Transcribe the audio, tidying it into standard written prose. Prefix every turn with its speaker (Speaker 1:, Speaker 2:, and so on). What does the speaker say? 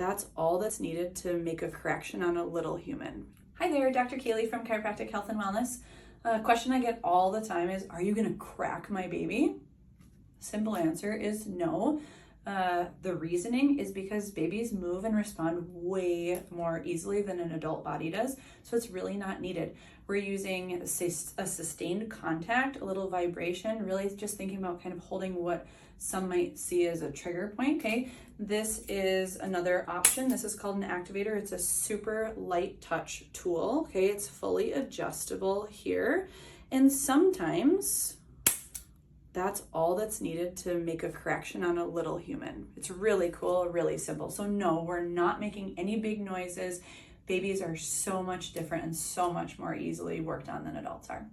Speaker 1: That's all that's needed to make a correction on a little human. Hi there, Dr. Kailey from Chiropractic Health and Wellness. A question I get all the time is, are you gonna crack my baby? Simple answer is no. The reasoning is because babies move and respond way more easily than an adult body does, so it's really not needed. We're using a sustained contact, a little vibration, really just thinking about kind of holding what some might see as a trigger point, okay? This is another option. This is called an activator. It's a super light touch tool, okay? It's fully adjustable here, and sometimes that's all that's needed to make a correction on a little human. It's really cool, really simple. So no, we're not making any big noises. Babies are so much different and so much more easily worked on than adults are.